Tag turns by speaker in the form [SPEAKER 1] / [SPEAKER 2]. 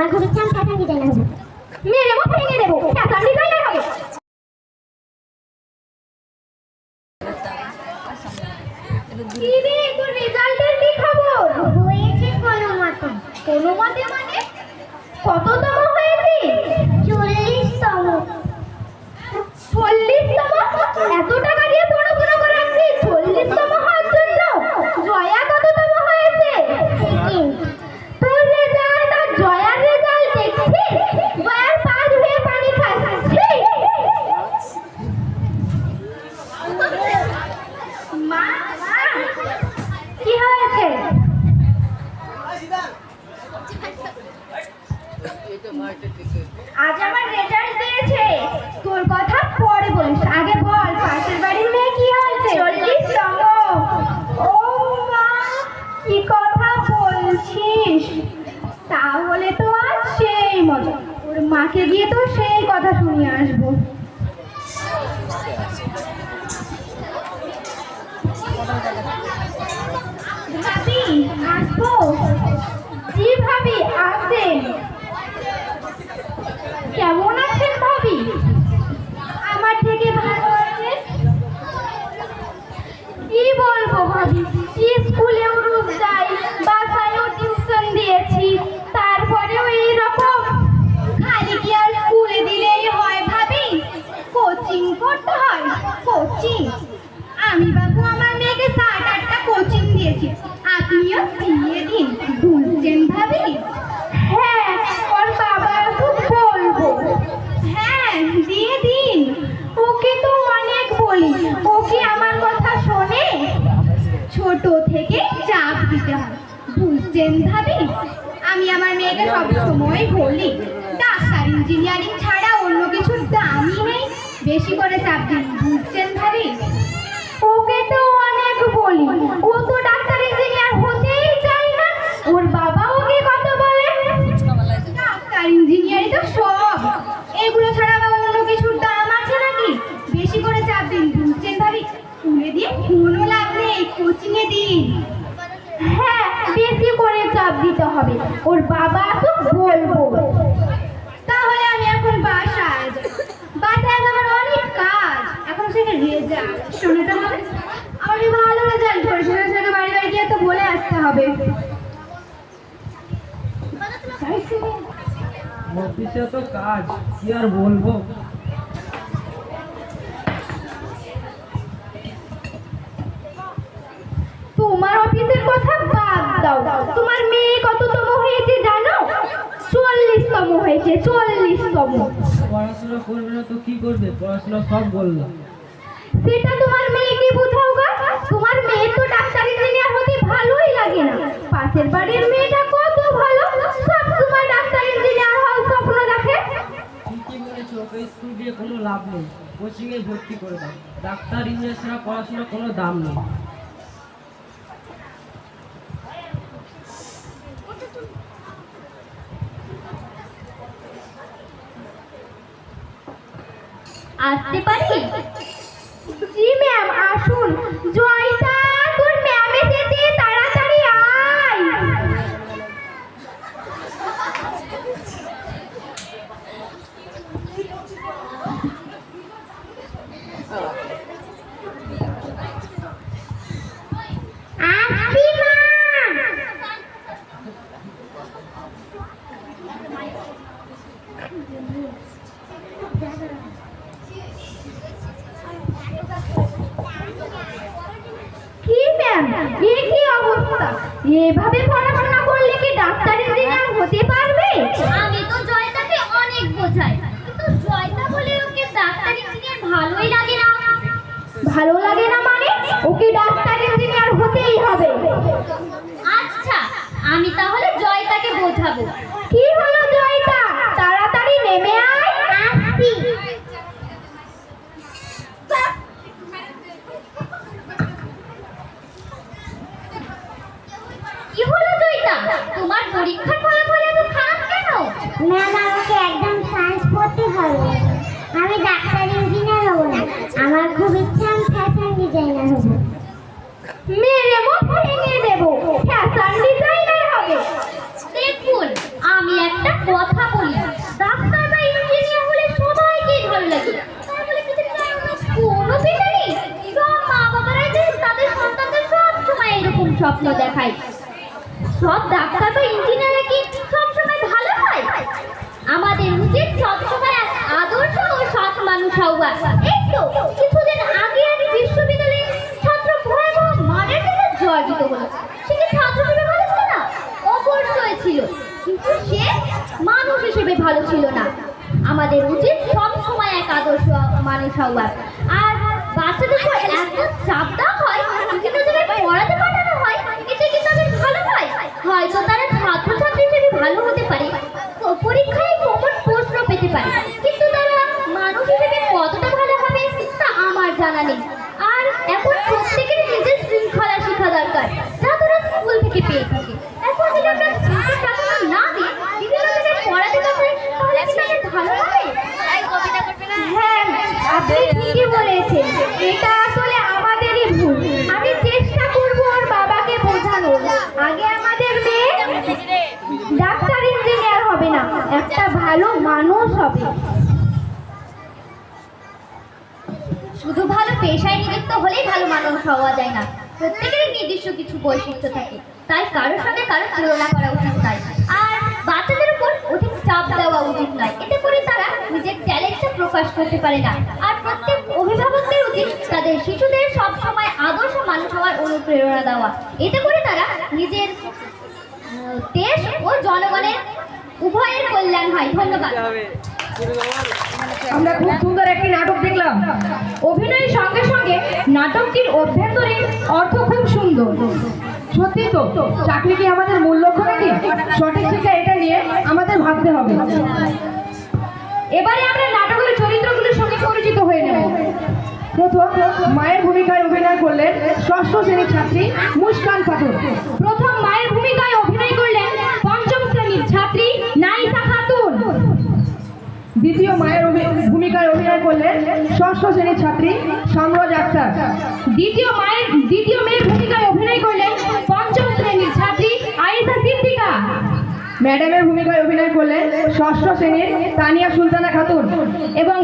[SPEAKER 1] আমার খুব ইচ্ছা আমি ফ্যাশন ডিজাইনার হব। মেরে মুখ ভেঙে দেবো, ফ্যাশন ডিজাইনার হবে। কি রে, তোর রেজাল্টের কি খবর? হয়েছে কোনো মতে। কোনো মতে মানে? কততম হয়েছে? 40তম। 40তম? এত টাকা দিয়ে পড়াশোনা করাচ্ছি 40তম হওয়ার জন্য? জয়া কততম হয়েছে? তোর রেজাল্ট আর জয়ার রেজাল্ট দেখছিস? জয়ার পাঁচ হয়ে পানি খাচ্ছে। মা, কি হয়েছে? আজ আমার রেজাল্ট দিয়েছে। তোর কথা পরে বলিস, আগে বল পাশের বাড়ির মেয়ে কি হয়েছে? 40তম। ও মা, কি কথা বলছিস? তাহলে তো আজ সেই মজা। ওর মাকে গিয়ে তো সেই কথা শুনিয়ে আসবো। ভাবি, আসবো? জি ভাবি, আসেন। কেমন আছেন ভাবি? আমার থেকে ভালো আছেন? কি বলবো ভাবি, স্কুলেও রোজ যাই, বাসায়ও টিউশন দিয়েছি, তারপরেও এইরকম। খালি কি আর স্কুলে দিলেই হয় ভাবি? কোচিং করতে হয়। কোচিং? আমি বাবু আমার মেয়েকে 7-8টা কোচিং দিয়েছি, আপনিও দিয়ে দিন। বুঝছেন ভাবি? হ্যাঁ, ওর বাবা খুব বলবো। হ্যাঁ, দিয়ে দিন। ওকে তো অনেক বলি, ওকে আমার কথা শোনে? ছোট থেকে চাপ দিতে হয়, বুঝছেন ভাবি? আমি আমার মেয়েকে সবসময় বলি ডাক্তার ইঞ্জিনিয়ারিং ছাড়া অন্য কিছুর দামই নেই, বেশি করে চাপ দিন। বুঝছেন ভাবি? ওকে তো অনেক বলি, ও তো ডাক্তার ইঞ্জিনিয়ার হতেই চায় না। ওর বাবা ওকে কত বলে ডাক্তার ইঞ্জিনিয়ারিং তো সব, এগুলো ছাড়া আবার অন্য কিছুর দাম আছে নাকি? বেশি করে চাপ দিন। বুঝছেন ভাবি? স্কুলে দিয়ে কোনো লাভ নেই, কোচিংয়ে দিন। হ্যাঁ, বেশি করে চাপ দিতে হবে, ওর বাবা তো বলবো। তাহলে আমি এখন বাসায় যাই। বাসায় আমার অনেক কাজ, এখন সেটা রেজাল্ট শোনাতে হবে। আমি ভালো রেজাল্ট করেছি, সেটা বাড়ি বাড়ি গিয়ে তো বলে আসতে হবে।
[SPEAKER 2] অফিসে তো কাজ, কি আর বলবো।
[SPEAKER 1] তোমার অফিসের কথা বাদ দাও, তোমার মেয়ে কততম হয়েছে জানো? 40তম হয়েছে। 40তম।
[SPEAKER 2] পড়াশোনা করবে না তো কি করবে? পড়াশোনা সব বললাম।
[SPEAKER 1] সেটা তোমার মেয়েকে বোঝাও গা। তোমার মেয়ে তো ডাক্তার ইঞ্জিনিয়ার হতে ভালোই লাগে না। পাশের বাড়ির মেয়েটা কত ভালো, সব সময় ডাক্তার ইঞ্জিনিয়ার হওয়ার স্বপ্ন দেখে।
[SPEAKER 2] ঠিকই বলেছো, ওকে স্কুল দিয়ে কোনো লাভ নেই, কোচিংয়ে ভর্তি করে দাও। ডাক্তার ইঞ্জিনিয়ার ছাড়া পড়াশোনার কোনো দাম নেই।
[SPEAKER 1] আসতে পারি? জি ম্যাম, আসুন। জয়তা, তোর ম্যাম এসেছে, তাড়াতাড়ি আয়। আসি মা। কি ম্যাম, এ কি অবস্থা? এভাবে পড়াশোনা করলে কি ডাক্তার ইঞ্জিনিয়ার হতে পারবে? আমি তো জয়তাকে অনেক বোঝাই, কিন্তু জয়তা বলে ওকে ডাক্তার ইঞ্জিনিয়ার ভালোই লাগে না। ভালো লাগে না মানে? ওকে ডাক্তার ইঞ্জিনিয়ার হতেই হবে। আচ্ছা, আমি তাহলে জয়তাকে বোঝাবো। কি হলো জয়তা, তাড়াতাড়ি নেমে আয়। আসছি। কি হলো জয়তা, তোমার পরীক্ষার ফলাফল এত খারাপ কেন?
[SPEAKER 3] ম্যাম, আমাকে একদম সায়েন্স পড়তে ভালো লাগে। আমি ডাক্তার ইঞ্জিনিয়ার হব না, আমার খুব ইচ্ছা আমি ফ্যাশন ডিজাইনার হব।
[SPEAKER 1] মেরে মুখ ভেঙে দেবো, ফ্যাশন ডিজাইনার হবে? দেখুন, আমি একটা কথা স্বপ্ন দেখায়। সব ডাক্তার বা ইঞ্জিনিয়ার কি সবসময় ভালো হয়? আমাদের উচিত সবসময় এক আদর্শ ও সৎ মানুষ হওয়া। এই তো কিছুদিন আগে এক বিশ্ববিদ্যালয়ে ছাত্র ভয়াবহ মারের জন্য জর্জরিত হলো। সে কি ছাত্র হিসেবে ভালো ছিল না? অবশ্যই ছিল, কিন্তু সে মানুষ হিসেবে ভালো ছিল না। আমাদের উচিত সবসময় এক আদর্শ মানুষ হওয়া। আর বাচ্চাদের উপর এত চাপ দেওয়া হয়, বিভিন্ন জায়গায় পড়াতে পাঠানো হয়, এতে কি তাদের ভালো হয়? হয়তো তারা ছাত্রছাত্রী হিসেবে ভালো হতে পারে, পরীক্ষায় কমন প্রশ্ন পেতে পারে, কিন্তু তারা মানুষ হিসেবে কতটা ভালো হবে তা আমার জানা নেই। আর এখন প্রত্যেকের নিজের শৃঙ্খলা শেখা দরকার, যা তারা স্কুল থেকে পেয়ে থাকে। এখন যদি আমরা স্কুলের প্রাধান্য না দিই, বিভিন্ন জায়গায় পড়াতে পারবে, তাহলে কি তাদের ভালো হবে? হ্যাঁ, আপনি ঠিকই বলেছেন। এটা আসলে আমাদেরই ভুল। আমি চেষ্টা করব ওর বাবাকে বোঝানোর। আগে আমাদের মেয়ে ডাক্তার ইঞ্জিনিয়ার হবে না, একটা ভালো মানুষ হবে। শুধু ভালো পেশায় নিযুক্ত হলেই ভালো মানুষ হওয়া যায় না, প্রত্যেকের নির্দিষ্ট কিছু বৈশিষ্ট্য থাকে, তাই কারোর সঙ্গে কারোর তুলনা করা উচিত নয়। আর বাচ্চাদের উপর অধিক চাপ দেওয়া উচিত নয়, এতে করে তারা নিজের ট্যালেন্টটা প্রকাশ করতে পারে না। আর প্রত্যেক অভিভাবকদের উচিত তাদের শিশুদের সবসময় আদর্শ মানুষ হওয়ার অনুপ্রেরণা দেওয়া, এতে করে তারা নিজের দেশ ও জনগণের উভয়ের কল্যাণ হয়। ধন্যবাদ।
[SPEAKER 4] আমরা খুব সুন্দর একটি নাটক দেখলাম। অভিনয়ের সঙ্গে সঙ্গে নাটকটির অভ্যন্তরীণ অর্থ খুব সুন্দর। সত্যি তো, চাকরি কি আমাদের মূল লক্ষ্য নাকি? সঠিক শিক্ষা এটা নিয়ে আমাদের ভাবতে হবে। এবারে আমরা নাটকের চরিত্রগুলোর সঙ্গে পরিচিত হয়ে নেব। প্রথম মায়ের ভূমিকায় অভিনয় করলেন ষষ্ঠ শ্রেণীর ছাত্রী মুস্কান খাতুন। প্রথম মায়ের ভূমিকায় অভিনয় করলেন পঞ্চম শ্রেণীর ছাত্রী নাইসা খাতুন। দ্বিতীয় মায়ের ভূমিকায় অভিনয় করলেন ষষ্ঠ শ্রেণীর ছাত্রী সমরজ আক্তার। দ্বিতীয় মেয়ের ভূমিকায় অভিনয় করলেন পঞ্চম শ্রেণীর ছাত্রী আয়েশা সিদ্দিকা। ম্যাডামের ভূমিকায় অভিনয় করলেন ষষ্ঠ শ্রেণীর তানিয়া সুলতানা খাতুন। এবং